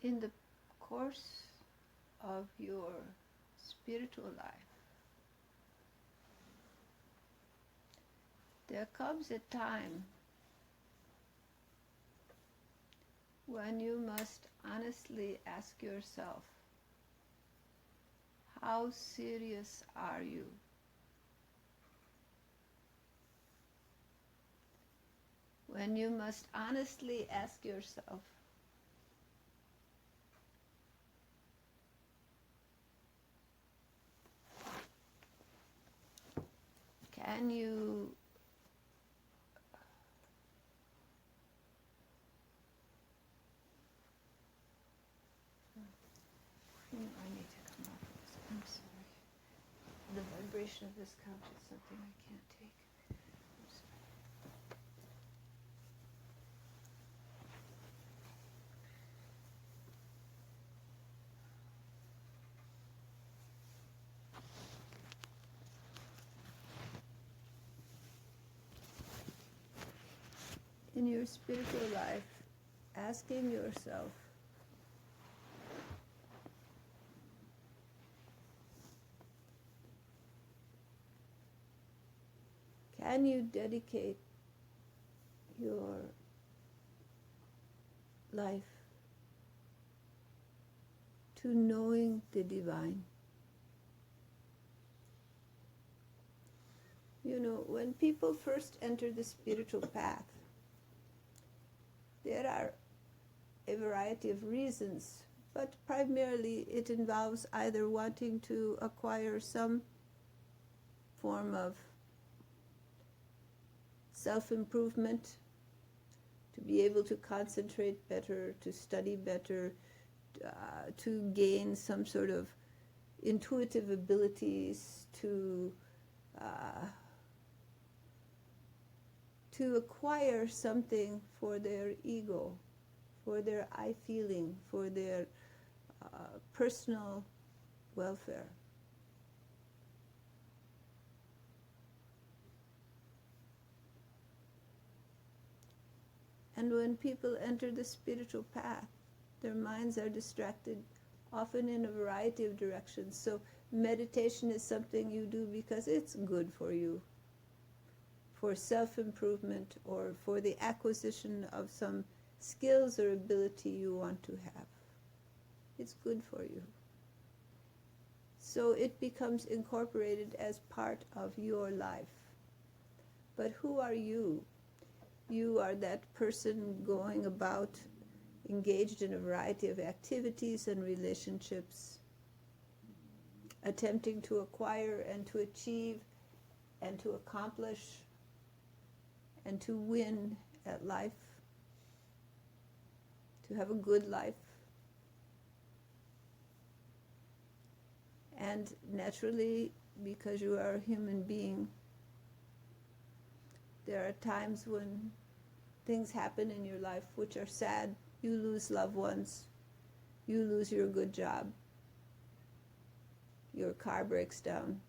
In the course of your spiritual life, there comes a time when you must honestly ask yourself, how serious are you? When you must honestly ask yourself, can you I need to come off of this. I'm sorry. The vibration of this couch is something I can't take. I'm sorry. In your spiritual life, asking yourself, can you dedicate your life to knowing the divine? You know, when people first enter the spiritual path, there are a variety of reasons, but primarily it involves either wanting to acquire some form of self-improvement, to be able to concentrate better, to study better, to gain some sort of intuitive abilities, to acquire something for their ego, for their I feeling, for their personal welfare. And when people enter the spiritual path, their minds are distracted, often in a variety of directions. So meditation is something you do because it's good for you, for self-improvement or for the acquisition of some skills or ability you want to have. It's good for you. So it becomes incorporated as part of your life. But who are you? You are that person going about, engaged in a variety of activities and relationships, attempting to acquire and to achieve and to accomplish and to win at life, to have a good life. And naturally, because you are a human being, there are times when things happen in your life which are sad. You lose loved ones, you lose your good job, your car breaks down,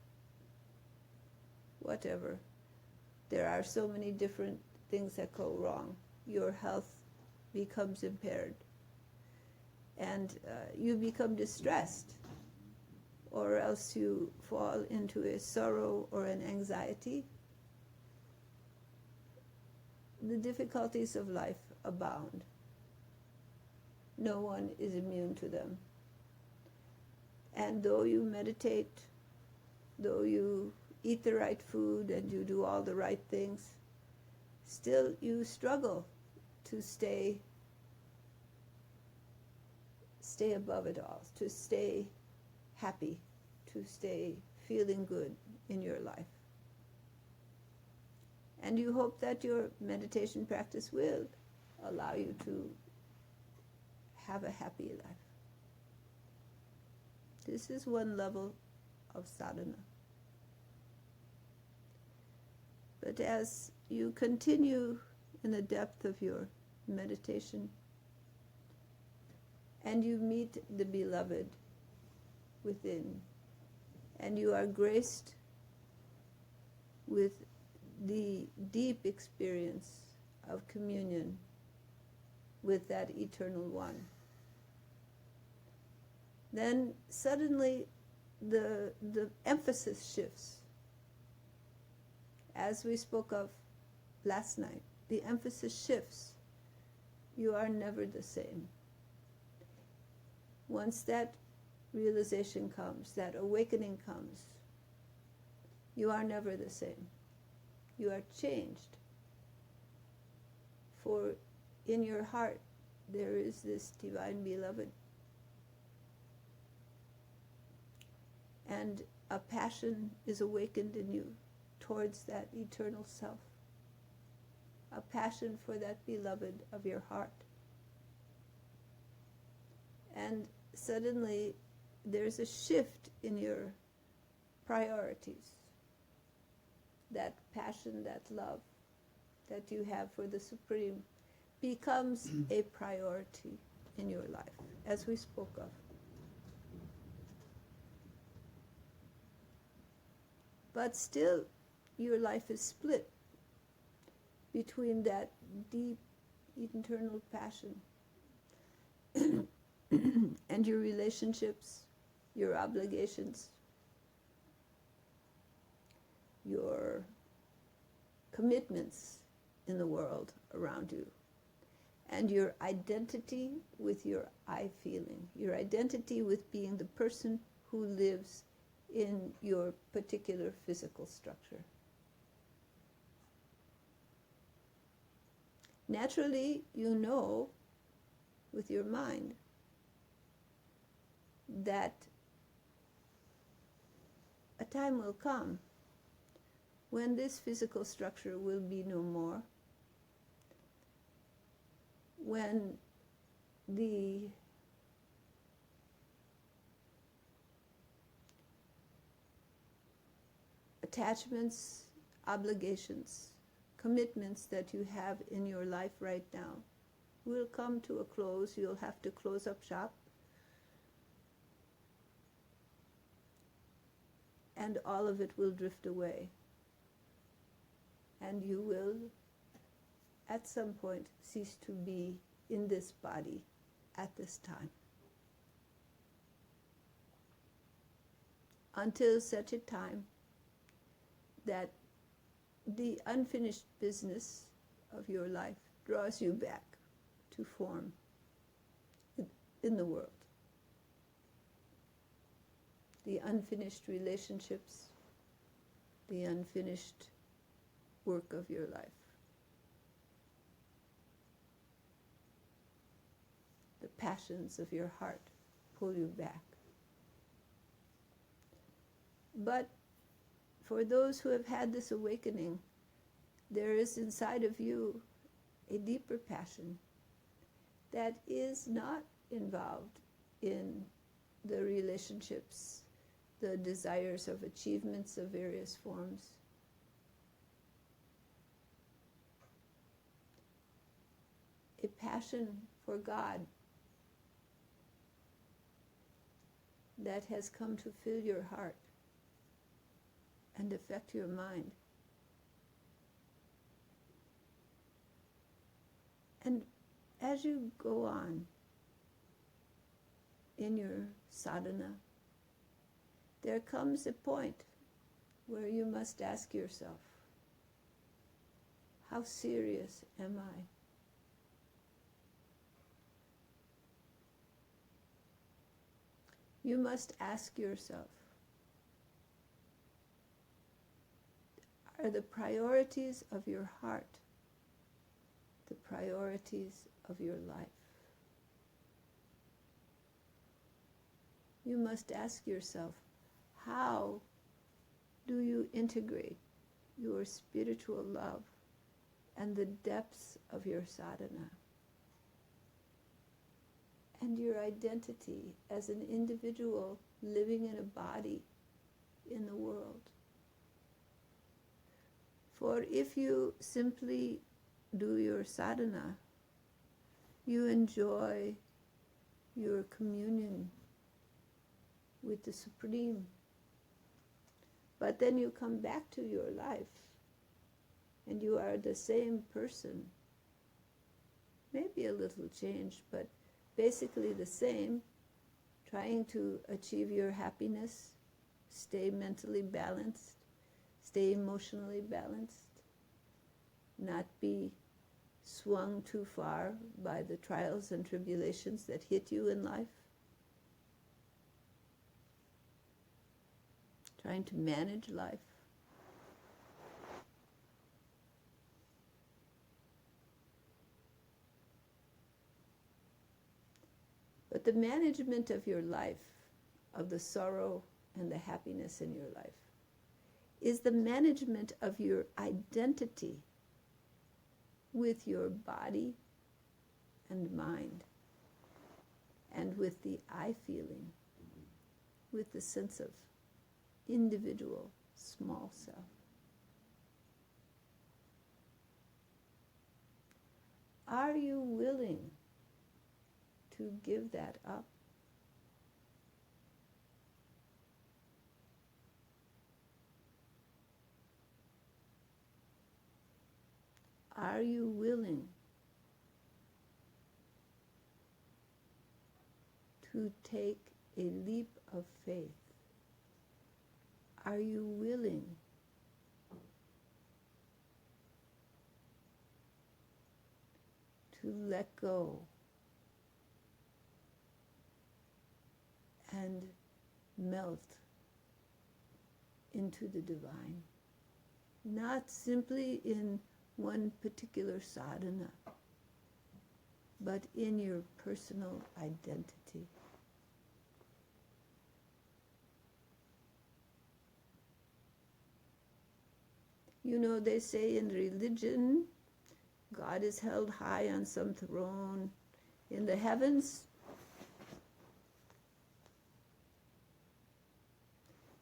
whatever. There are so many different things that go wrong. Your health becomes impaired, and you become distressed, or else you fall into a sorrow or an anxiety. The difficulties of life abound. No one is immune to them. And though you meditate, though you eat the right food and you do all the right things, still you struggle to stay above it all, to stay happy, to stay feeling good in your life. And you hope that your meditation practice will allow you to have a happy life. This is one level of sadhana. But as you continue in the depth of your meditation and you meet the beloved within, and you are graced with the deep experience of communion with that eternal one, then suddenly the emphasis shifts. As we spoke of last night, the emphasis shifts. You are never the same. Once that realization comes, that awakening comes, you are never the same. You are changed. For in your heart, there is this divine beloved. And a passion is awakened in you towards that eternal self. A passion for that beloved of your heart. And suddenly there's a shift in your priorities. That passion, that love that you have for the Supreme becomes a priority in your life, as we spoke of. But still, your life is split between that deep, eternal passion and your relationships, your obligations, your commitments in the world around you, and your identity with your I feeling, your identity with being the person who lives in your particular physical structure. Naturally, you know with your mind that a time will come when this physical structure will be no more, when the attachments, obligations, commitments that you have in your life right now will come to a close. You'll have to close up shop. And all of it will drift away. And you will, at some point, cease to be in this body at this time. Until such a time that the unfinished business of your life draws you back to form in the world. The unfinished relationships, the unfinished work of your life. The passions of your heart pull you back. But for those who have had this awakening, there is inside of you a deeper passion that is not involved in the relationships, the desires of achievements of various forms. A passion for God that has come to fill your heart and affect your mind. And as you go on in your sadhana, there comes a point where you must ask yourself, how serious am I? You must ask yourself, are the priorities of your heart the priorities of your life? You must ask yourself, how do you integrate your spiritual love and the depths of your sadhana and your identity as an individual living in a body in the world? For if you simply do your sadhana, you enjoy your communion with the Supreme. But then you come back to your life and you are the same person. Maybe a little changed, but basically the same, trying to achieve your happiness, stay mentally balanced, stay emotionally balanced, not be swung too far by the trials and tribulations that hit you in life, trying to manage life. But the management of your life, of the sorrow and the happiness in your life, is the management of your identity with your body and mind, and with the I feeling, with the sense of individual small self. Are you willing to give that up? Are you willing to take a leap of faith? Are you willing to let go and melt into the divine? Not simply in one particular sadhana, but in your personal identity. You know, they say in religion, God is held high on some throne in the heavens,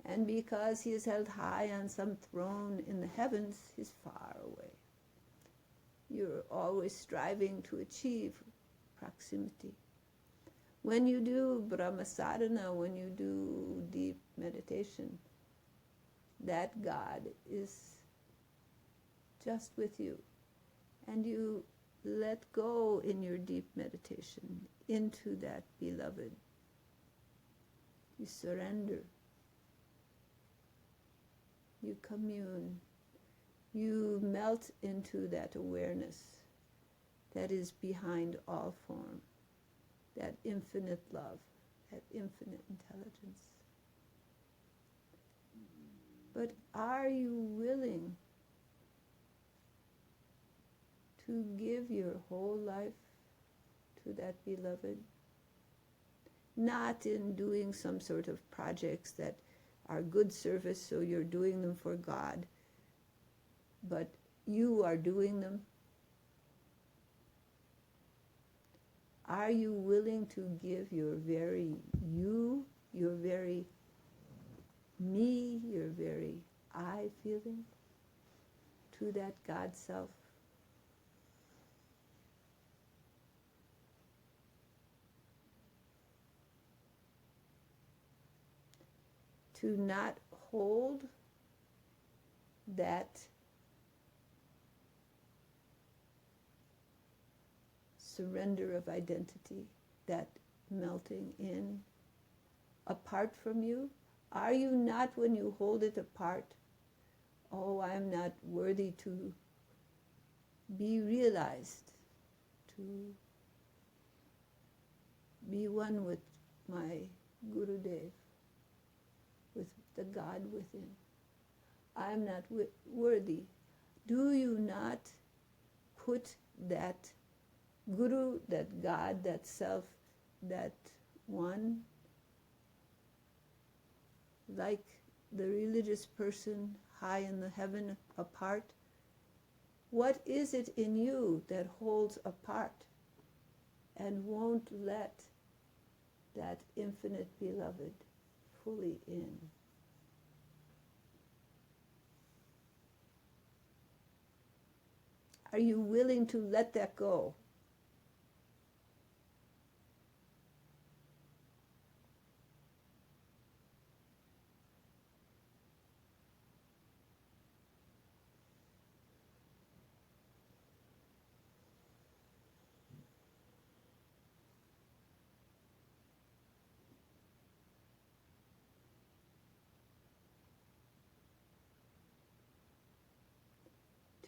and because he is held high on some throne in the heavens, he's far away. You're always striving to achieve proximity. When you do Brahma sadhana, when you do deep meditation, that God is just with you. And you let go in your deep meditation into that beloved. You surrender. You commune. You melt into that awareness that is behind all form, that infinite love, that infinite intelligence. But are you willing to give your whole life to that beloved? Not in doing some sort of projects that are good service, so you're doing them for God, but you are doing them. Are you willing to give your very you, your very me, your very I feeling to that God self? To not hold that surrender of identity, that melting in, apart from you? Are you not, when you hold it apart, oh, I'm not worthy to be realized, to be one with my Gurudev, with the God within. I'm not worthy. Do you not put that Guru, that God, that self, that one, like the religious person high in the heaven apart? What is it in you that holds apart and won't let that infinite beloved fully in? Are you willing to let that go?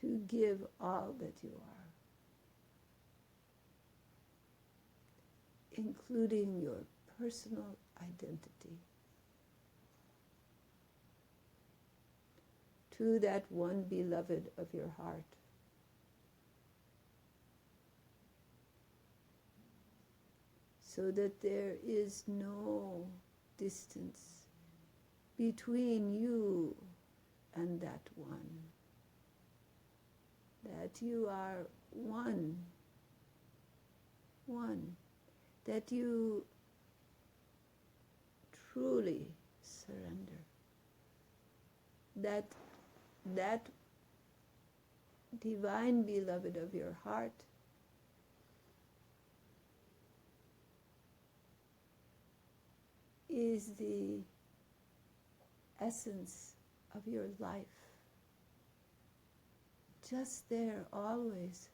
to give all that you are, including your personal identity, to that one beloved of your heart. So that there is no distance between you and that one. That you are one. That you truly surrender. That divine beloved of your heart is the essence of your life. Just there, always.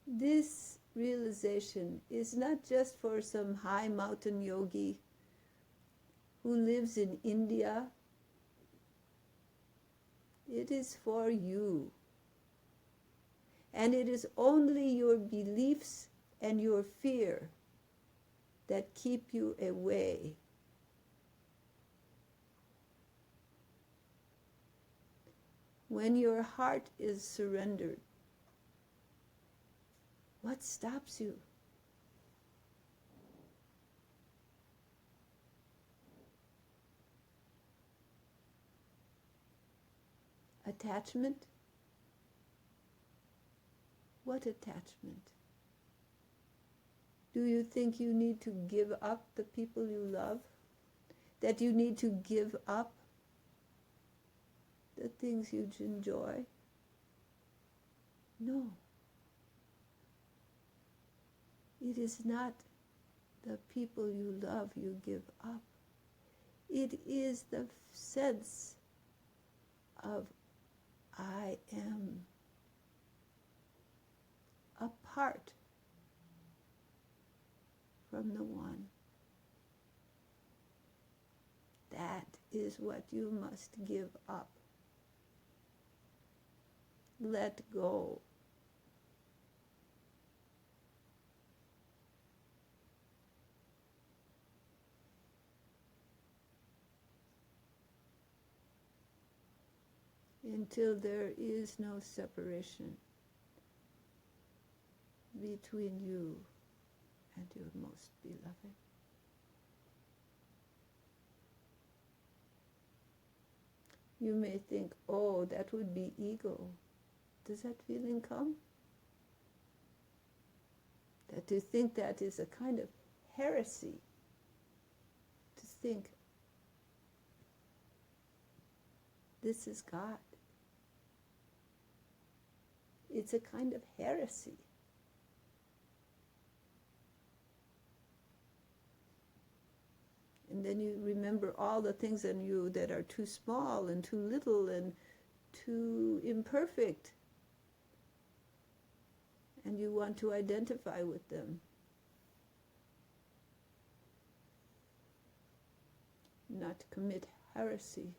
This realization is not just for some high mountain yogi who lives in India. It is for you. And it is only your beliefs and your fear that keep you away. When your heart is surrendered, what stops you? Attachment? What attachment? Do you think you need to give up the people you love? That you need to give up the things you enjoy? No. It is not the people you love you give up. It is the sense of I am apart from the one. That is what you must give up. Let go. Until there is no separation between you and your most beloved. You may think, oh, that would be ego. Does that feeling come? That to think that is a kind of heresy. To think, this is God. It's a kind of heresy. And then you remember all the things in you that are too small and too little and too imperfect. And you want to identify with them. Not commit heresy.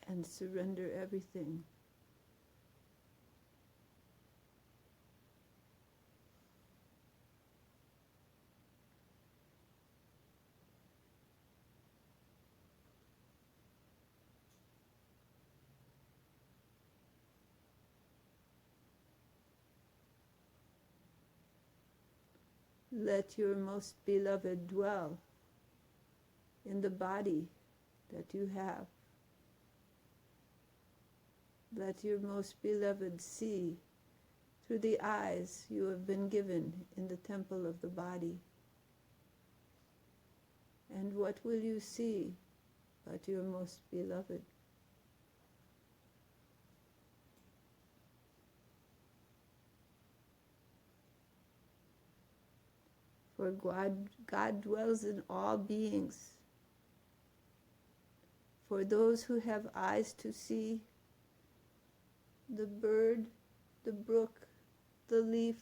And surrender everything. Let your most beloved dwell in the body that you have. Let your most beloved see through the eyes you have been given in the temple of the body. And what will you see but your most beloved? For God dwells in all beings. For those who have eyes to see, the bird, the brook, the leaf,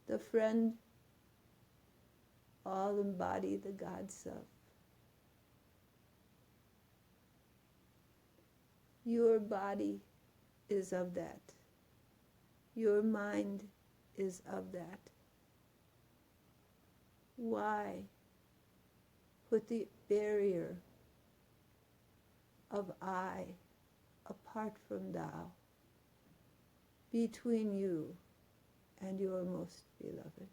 the friend, all embody the God Self. Your body is of that. Your mind is of that. Why put the barrier of I apart from thou between you and your most beloved?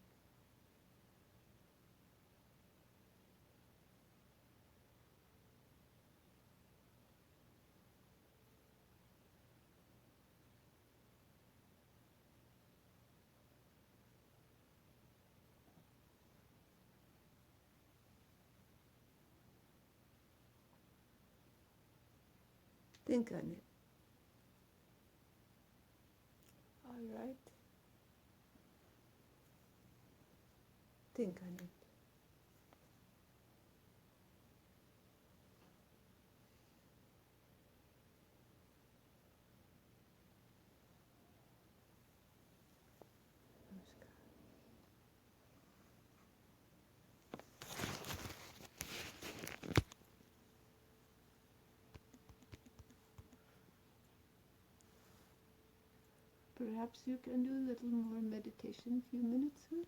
Think on it. All right. Think on it. Perhaps you can do a little more meditation, a few minutes. Huh?